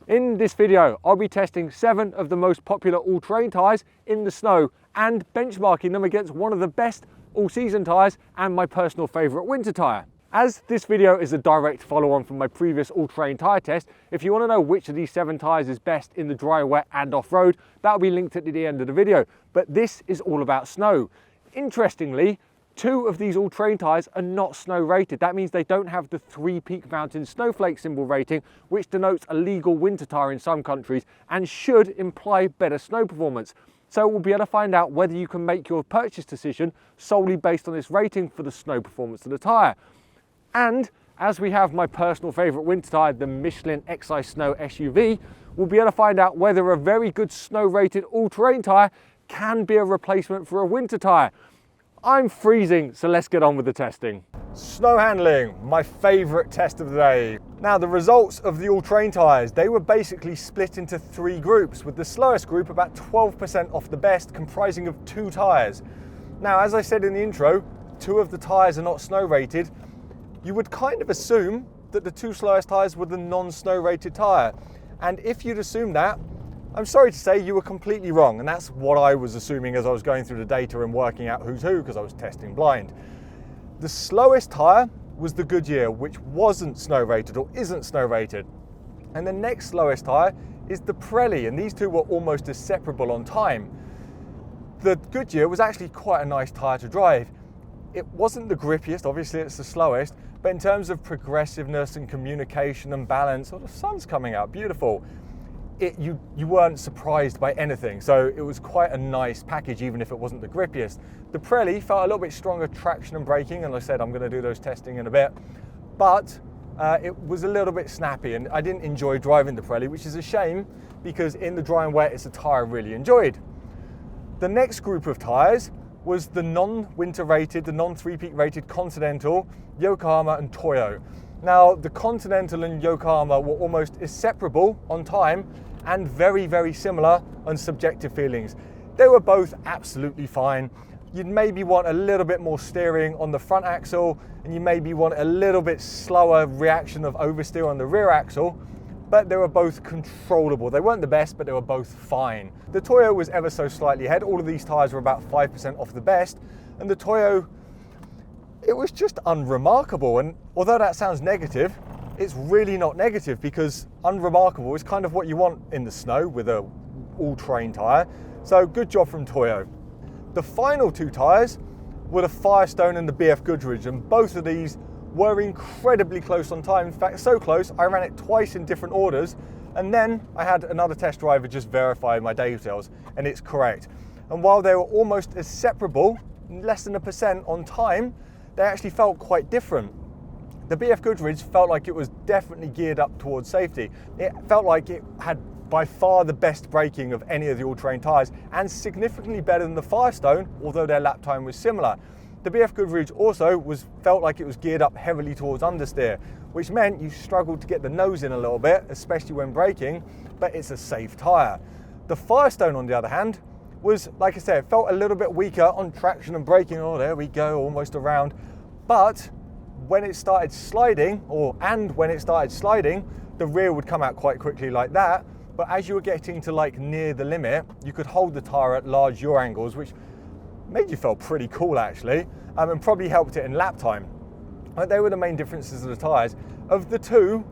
In this video, I'll be testing 7 of the most popular all-terrain tyres in the snow and benchmarking them against one of the best all-season tyres and my personal favourite winter tyre. As this video is a direct follow-on from my previous all-terrain tyre test, if you want to know which of these 7 tyres is best in the dry, wet and off-road, that'll be linked at the end of the video. But this is all about snow. Interestingly, 2 of these all-terrain tyres are not snow rated. That means they don't have the 3 Peak Mountain snowflake symbol rating, which denotes a legal winter tyre in some countries and should imply better snow performance. So we'll be able to find out whether you can make your purchase decision solely based on this rating for the snow performance of the tyre. And as we have my personal favourite winter tyre, the Michelin XI Snow SUV, we'll be able to find out whether a very good snow rated all-terrain tyre can be a replacement for a winter tyre. I'm freezing, so let's get on with the testing. Snow handling, my favourite test of the day. Now, the results of the all-terrain tyres, they were basically split into 3 groups, with the slowest group about 12% off the best, comprising of 2 tyres. Now, as I said in the intro, 2 of the tyres are not snow rated. You would kind of assume that the 2 slowest tyres were the non-snow rated tyre. And if you'd assumed that, I'm sorry to say you were completely wrong, and that's what I was assuming as I was going through the data and working out who's who, because I was testing blind. The slowest tyre was the Goodyear, which wasn't snow rated or isn't snow rated. And the next slowest tyre is the Pirelli, and these 2 were almost as separable on time. The Goodyear was actually quite a nice tyre to drive. It wasn't the grippiest, obviously it's the slowest, but in terms of progressiveness and communication and balance, oh, the sun's coming out, beautiful. You weren't surprised by anything, so it was quite a nice package even if it wasn't the grippiest. The Pirelli felt a little bit stronger traction and braking, and like I said, I'm going to do those testing in a bit, but it was a little bit snappy and I didn't enjoy driving the Pirelli, which is a shame because in the dry and wet it's a tyre I really enjoyed. The next group of tyres was the non-winter rated, the non-3 peak rated Continental, Yokohama and Toyo. Now, the Continental and Yokohama were almost inseparable on time and very, very similar on subjective feelings. They were both absolutely fine. You'd maybe want a little bit more steering on the front axle, and you maybe want a little bit slower reaction of oversteer on the rear axle, but they were both controllable. They weren't the best, but they were both fine. The Toyo was ever so slightly ahead. All of these tyres were about 5% off the best, and the Toyo, it was just unremarkable. And although that sounds negative, it's really not negative, because unremarkable is kind of what you want in the snow with a all-terrain tyre. So good job from Toyo. The final 2 tyres were the Firestone and the BFGoodrich, and both of these were incredibly close on time. In fact, so close, I ran it twice in different orders, and then I had another test driver just verify my details, and it's correct. And while they were almost as separable, less than 1% on time, they actually felt quite different. The BFGoodrich felt like it was definitely geared up towards safety. It felt like it had by far the best braking of any of the all-terrain tyres, and significantly better than the Firestone, although their lap time was similar. The BFGoodrich also felt like it was geared up heavily towards understeer, which meant you struggled to get the nose in a little bit, especially when braking, but it's a safe tyre. The Firestone, on the other hand, was, like I said, it felt a little bit weaker on traction and braking. Oh, there we go, almost around. But when it started sliding, the rear would come out quite quickly like that. But as you were getting to like near the limit, you could hold the tyre at large yaw angles, which made you feel pretty cool actually, and probably helped it in lap time. But they were the main differences of the tyres. Of the 2,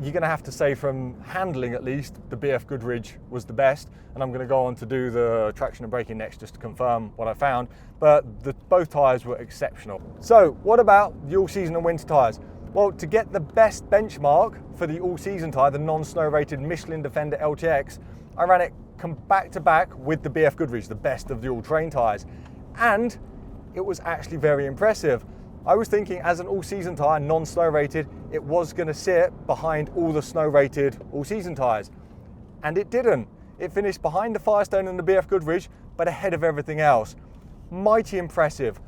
you're going to have to say from handling at least, the BFGoodrich was the best, and I'm going to go on to do the traction and braking next just to confirm what I found, but both tyres were exceptional. So what about the all-season and winter tyres? Well, to get the best benchmark for the all-season tyre, the non-snow rated Michelin Defender LTX, I ran it back to back with the BFGoodrich, the best of the all-terrain tyres, and it was actually very impressive. I was thinking as an all-season tyre, non-snow rated, it was going to sit behind all the snow rated all-season tyres, and it didn't. It finished behind the Firestone and the BFGoodrich, but ahead of everything else. Mighty impressive.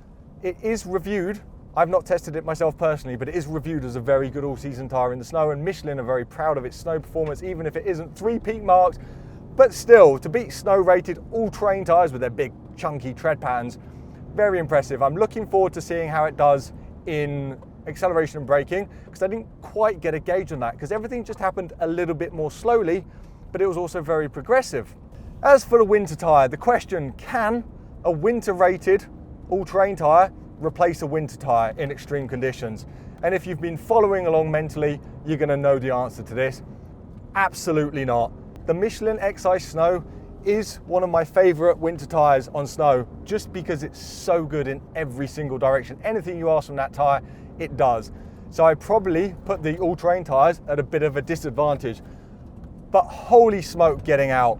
It is reviewed, I've not tested it myself personally, but it is reviewed as a very good all-season tyre in the snow, and Michelin are very proud of its snow performance, even if it isn't 3 peak marks. But still, to beat snow-rated all-terrain tyres with their big, chunky tread patterns, very impressive. I'm looking forward to seeing how it does in acceleration and braking, because I didn't quite get a gauge on that, because everything just happened a little bit more slowly, but it was also very progressive. As for the winter tyre, the question, can a winter rated all-terrain tyre replace a winter tyre in extreme conditions? And if you've been following along mentally, you're going to know the answer to this. Absolutely not. The Michelin XI Snow is one of my favourite winter tyres on snow, just because it's so good in every single direction. Anything you ask from that tyre, it does. So I probably put the all-terrain tyres at a bit of a disadvantage. But holy smoke getting out.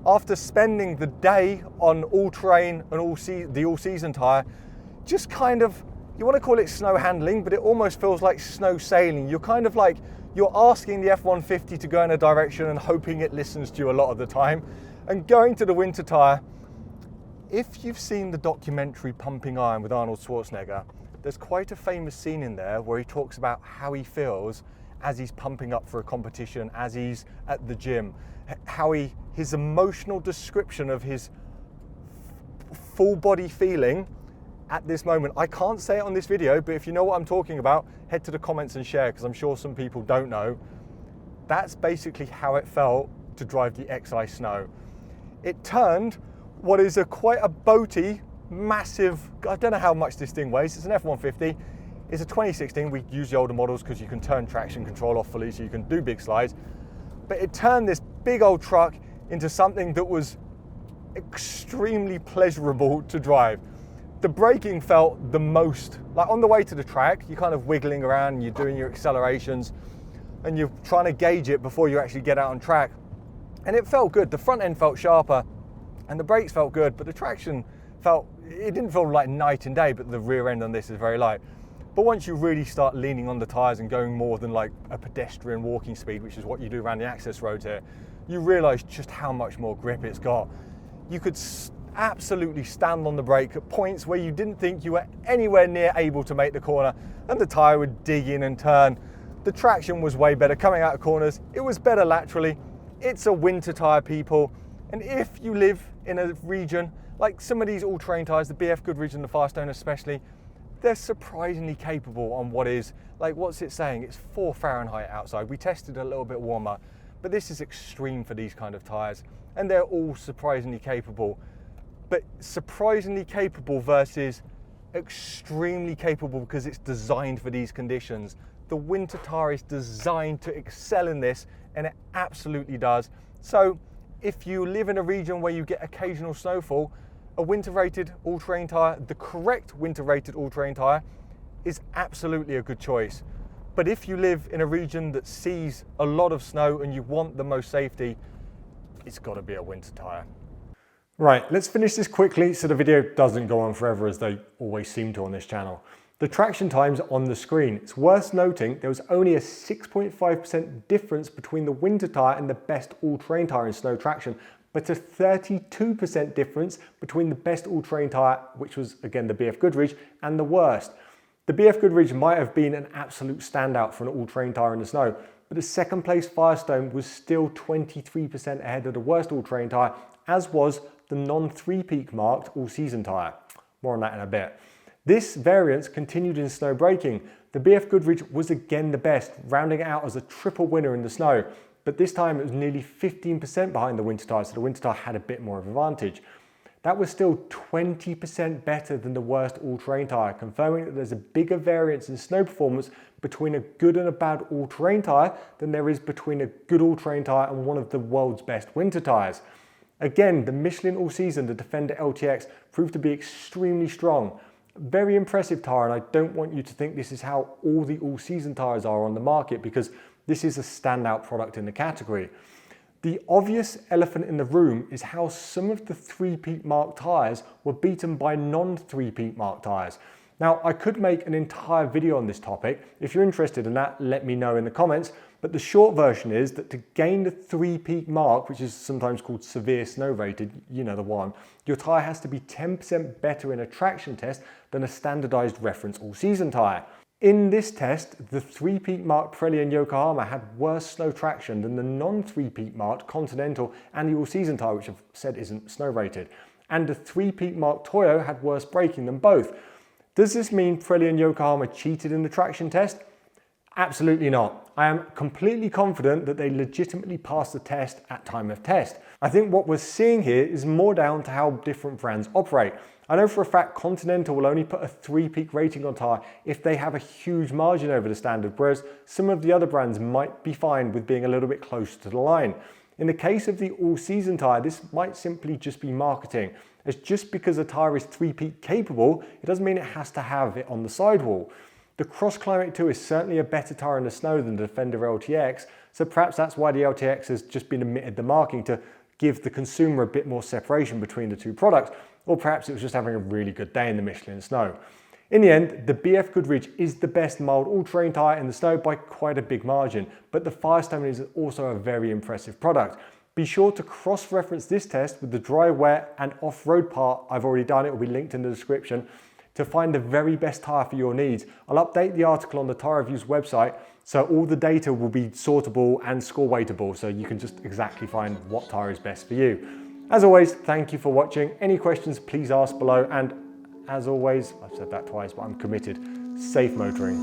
After spending the day on all-terrain and the all-season tyre, just kind of, you want to call it snow handling, but it almost feels like snow sailing. You're kind of like, you're asking the F-150 to go in a direction and hoping it listens to you a lot of the time. And going to the winter tyre, if you've seen the documentary Pumping Iron with Arnold Schwarzenegger, there's quite a famous scene in there where he talks about how he feels as he's pumping up for a competition, as he's at the gym, how his emotional description of his full body feeling at this moment. I can't say it on this video, but if you know what I'm talking about, head to the comments and share, because I'm sure some people don't know. That's basically how it felt to drive the XI Snow. It turned what is quite a boaty, massive, I don't know how much this thing weighs, it's an F-150, it's a 2016, we use the older models because you can turn traction control off fully so you can do big slides, but it turned this big old truck into something that was extremely pleasurable to drive. The braking felt the most, like on the way to the track, you're kind of wiggling around and you're doing your accelerations and you're trying to gauge it before you actually get out on track. And it felt good. The front end felt sharper and the brakes felt good, but the traction it didn't feel like night and day, but the rear end on this is very light. But once you really start leaning on the tyres and going more than like a pedestrian walking speed, which is what you do around the access roads here, you realise just how much more grip it's got. You could absolutely stand on the brake at points where you didn't think you were anywhere near able to make the corner, and the tyre would dig in and turn. The traction was way better coming out of corners. It was better laterally. It's a winter tyre, people. And if you live in a region like some of these all-terrain tyres, the BFGoodrich and the Firestone especially, they're surprisingly capable on what is, like, what's it saying? It's 4 Fahrenheit outside. We tested a little bit warmer, but this is extreme for these kind of tyres, and they're all surprisingly capable. But surprisingly capable versus extremely capable because it's designed for these conditions. The winter tyre is designed to excel in this, and it absolutely does. So if you live in a region where you get occasional snowfall, a winter rated all-terrain tyre, the correct winter rated all-terrain tyre, is absolutely a good choice. But if you live in a region that sees a lot of snow and you want the most safety, it's got to be a winter tyre. Right, let's finish this quickly so the video doesn't go on forever as they always seem to on this channel. The traction times on the screen. It's worth noting there was only a 6.5% difference between the winter tyre and the best all-terrain tyre in snow traction, but a 32% difference between the best all-terrain tyre, which was again the BFGoodrich, and the worst. The BFGoodrich might have been an absolute standout for an all-terrain tyre in the snow, but the second place Firestone was still 23% ahead of the worst all-terrain tyre, as was the non-3-peak marked all-season tyre. More on that in a bit. This variance continued in snow braking. The BFGoodrich was again the best, rounding it out as a triple winner in the snow, but this time it was nearly 15% behind the winter tyre, so the winter tyre had a bit more of an advantage. That was still 20% better than the worst all-terrain tyre, confirming that there's a bigger variance in snow performance between a good and a bad all-terrain tyre than there is between a good all-terrain tyre and one of the world's best winter tyres. Again, the Michelin all-season, the Defender LTX, proved to be extremely strong. Very impressive tyre, and I don't want you to think this is how all the all-season tyres are on the market, because this is a standout product in the category. The obvious elephant in the room is how some of the 3-peak marked tyres were beaten by non-3-peak marked tyres. Now, I could make an entire video on this topic. If you're interested in that, let me know in the comments. But the short version is that to gain the 3-peak mark, which is sometimes called severe snow rated, you know the one, your tyre has to be 10% better in a traction test than a standardized reference all-season tyre. In this test, the 3-peak marked Pirelli and Yokohama had worse snow traction than the non-3-peak marked Continental and the all-season tyre, which I've said isn't snow rated. And the 3-peak marked Toyo had worse braking than both. Does this mean Pirelli and Yokohama cheated in the traction test? Absolutely not. I am completely confident that they legitimately passed the test at time of test. I think what we're seeing here is more down to how different brands operate. I know for a fact Continental will only put a 3-peak rating on tyre if they have a huge margin over the standard, whereas some of the other brands might be fine with being a little bit closer to the line. In the case of the all-season tyre, this might simply just be marketing, as just because a tyre is 3-peak capable, it doesn't mean it has to have it on the sidewall. The Cross Climate 2 is certainly a better tyre in the snow than the Defender LTX, so perhaps that's why the LTX has just been omitted the marking to give the consumer a bit more separation between the two products, or perhaps it was just having a really good day in the Michelin snow. In the end, the BFGoodrich is the best mild all-terrain tyre in the snow by quite a big margin, but the Firestone is also a very impressive product. Be sure to cross-reference this test with the dry, wet and off-road part. I've already done it, it will be linked in the description, to find the very best tyre for your needs. I'll update the article on the Tyre Reviews website, so all the data will be sortable and score weightable, so you can just exactly find what tyre is best for you. As always, thank you for watching. Any questions, please ask below, and as always, I've said that twice, but I'm committed, safe motoring.